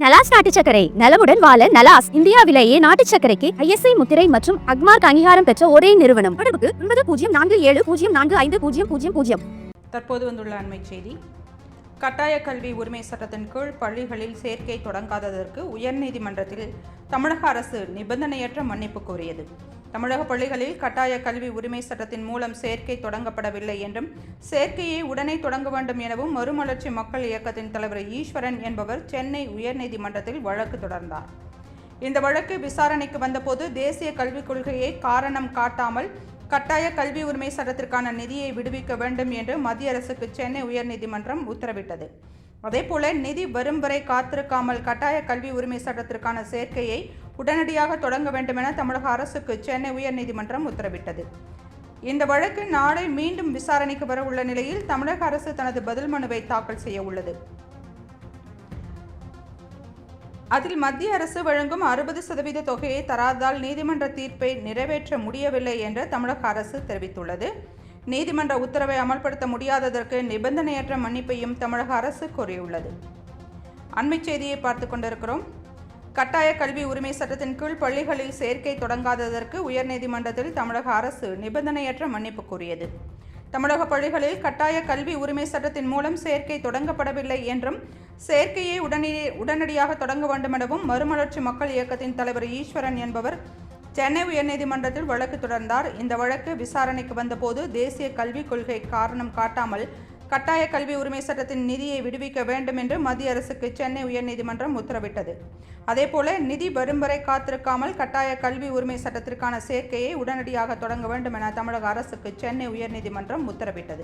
நலாஸ் நாட்டு சர்க்கரை நலமுடன் வாழ நலாஸ் இந்தியாவிலேயே நாட்டு சர்க்கரைக்கு ISI முத்திரை மற்றும் அக்மார்க் அங்கீகாரம் பெற்ற ஒரே நிறுவனம். தொடர்புக்கு 9047045000. தற்போது வந்துள்ள அண்மை செய்தி. கட்டாய கல்வி உரிமை சட்டத்தின் கீழ் பள்ளிகளில் சேர்க்கை தொடங்காததற்கு உயர்நீதிமன்றத்தில் தமிழக அரசு நிபந்தனையற்ற மன்னிப்பு கோரியது. தமிழக பள்ளிகளில் கட்டாய கல்வி உரிமை சட்டத்தின் மூலம் சேர்க்கை தொடங்கப்படவில்லை என்றும் சேர்க்கையை உடனே தொடங்க வேண்டும் எனவும் மறுமலர்ச்சி மக்கள் இயக்கத்தின் தலைவர் ஈஸ்வரன் என்பவர் சென்னை உயர்நீதிமன்றத்தில் வழக்கு தொடர்ந்தார். இந்த வழக்கு விசாரணைக்கு வந்தபோது தேசிய கல்விக் கொள்கையை காரணம் காட்டாமல் கட்டாய கல்வி உரிமை சட்டத்திற்கான நிதியை விடுவிக்க வேண்டும் என்று மத்திய அரசுக்கு சென்னை உயர்நீதிமன்றம் உத்தரவிட்டது. அதேபோல நிதி வரும் வரை காத்திருக்காமல் கட்டாய கல்வி உரிமை சட்டத்திற்கான சேர்க்கையை உடனடியாக தொடங்க வேண்டும் என தமிழக அரசுக்கு சென்னை உயர்நீதிமன்றம் உத்தரவிட்டது. இந்த வழக்கு நாளை மீண்டும் விசாரணைக்கு வர உள்ள நிலையில் தமிழக அரசு தனது பதில் மனுவை தாக்கல் செய்ய உள்ளது. அதில் மத்திய அரசு வழங்கும் 60% தொகையை தராததால் நீதிமன்ற தீர்ப்பை நிறைவேற்ற முடியவில்லை என்று தமிழக அரசு தெரிவித்துள்ளது. நீதிமன்ற உத்தரவை அமல்படுத்த முடியாததற்கு நிபந்தனையற்ற மன்னிப்பையும் தமிழக அரசு கோரியுள்ளது. அண்மை செய்தியை பார்த்து கொண்டிருக்கிறோம். கட்டாய கல்வி உரிமை சட்டத்தின் கீழ் பள்ளிகளில் சேர்க்கை தொடங்காததற்கு உயர்நீதிமன்றத்தில் தமிழக அரசு நிபந்தனையற்ற மன்னிப்பு கோரியது. தமிழக பள்ளிகளில் கட்டாய கல்வி உரிமை சட்டத்தின் மூலம் சேர்க்கை தொடங்கப்படவில்லை என்றும் சேர்க்கையை உடனடியாக தொடங்க வேண்டும் எனவும் மறுமலர்ச்சி மக்கள் இயக்கத்தின் தலைவர் ஈஸ்வரன் என்பவர் சென்னை உயர்நீதிமன்றத்தில் வழக்கு தொடர்ந்தார். இந்த வழக்கு விசாரணைக்கு வந்தபோது தேசிய கல்விக் கொள்கை காரணம் காட்டாமல் கட்டாய கல்வி உரிமை சட்டத்தின் நிதியை விடுவிக்க வேண்டும் என்று மத்திய அரசுக்கு சென்னை உயர்நீதிமன்றம் உத்தரவிட்டது. அதேபோல நிதி வரும் வரை காத்திருக்காமல் கட்டாய கல்வி உரிமை சட்டத்திற்கான சேர்க்கையை உடனடியாக தொடங்க வேண்டும் என தமிழக அரசுக்கு சென்னை உயர்நீதிமன்றம் உத்தரவிட்டது.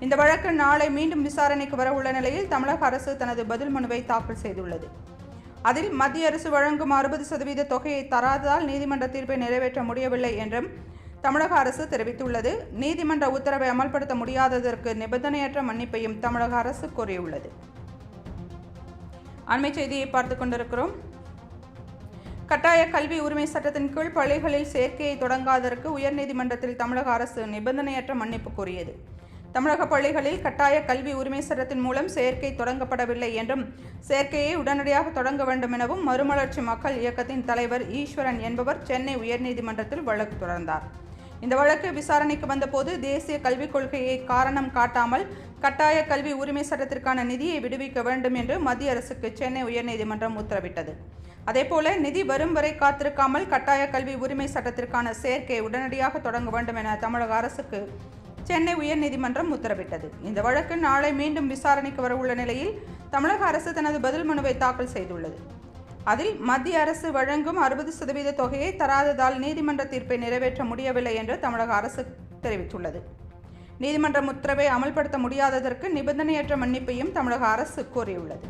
இந்த வழக்கு நாளை மீண்டும் விசாரணைக்கு வர உள்ள நிலையில் தமிழக அரசு தனது பதில் மனுவை தாக்கல் செய்துள்ளது. அதில் மத்திய அரசு வழங்கும் 60% தொகையை தராததால் நீதிமன்ற தீர்ப்பை நிறைவேற்ற முடியவில்லை என்றும் தமிழக அரசு தெரிவித்துள்ளது. நீதிமன்ற உத்தரவை அமல்படுத்த முடியாததற்கு நிபந்தனையற்ற மன்னிப்பையும் தமிழக அரசு கோரியுள்ளது. அண்மை செய்தியை பார்த்து கொண்டிருக்கிறோம். கட்டாய கல்வி உரிமை சட்டத்தின் கீழ் பள்ளிகளில் சேர்க்கையை தொடங்காததற்கு உயர்நீதிமன்றத்தில் தமிழக அரசு நிபந்தனையற்ற மன்னிப்பு கோரியது. தமிழக பள்ளிகளில் கட்டாய கல்வி உரிமை சட்டத்தின் மூலம் சேர்க்கை தொடங்கப்படவில்லை என்றும் சேர்க்கையை உடனடியாக தொடங்க வேண்டும் எனவும் மறுமலர்ச்சி மக்கள் இயக்கத்தின் தலைவர் ஈஸ்வரன் என்பவர் சென்னை உயர்நீதிமன்றத்தில் வழக்கு தொடர்ந்தார். இந்த வழக்கு விசாரணைக்கு வந்தபோது தேசிய கல்விக் கொள்கையை காரணம் காட்டாமல் கட்டாய கல்வி உரிமை சட்டத்திற்கான நிதியை விடுவிக்க வேண்டும் என்று மத்திய அரசுக்கு சென்னை உயர்நீதிமன்றம் உத்தரவிட்டது. அதேபோல நிதி வரும் வரை காத்திருக்காமல் கட்டாய கல்வி உரிமை சட்டத்திற்கான சேர்க்கையை உடனடியாக தொடங்க வேண்டும் என தமிழக அரசுக்கு சென்னை உயர்நீதிமன்றம் உத்தரவிட்டது. இந்த வழக்கு நாளை மீண்டும் விசாரணைக்கு வர உள்ள நிலையில் தமிழக அரசு தனது பதில் மனுவை தாக்கல் செய்துள்ளது. அதில் மத்திய அரசு வழங்கும் 60% தொகையை தராததால் நீதிமன்ற தீர்ப்பை நிறைவேற்ற முடியவில்லை என்று தமிழக அரசு தெரிவித்துள்ளது. நீதிமன்ற உத்தரவை அமல்படுத்த முடியாததற்கு நிபந்தனையற்ற மன்னிப்பையும் தமிழக அரசு கோரியுள்ளது.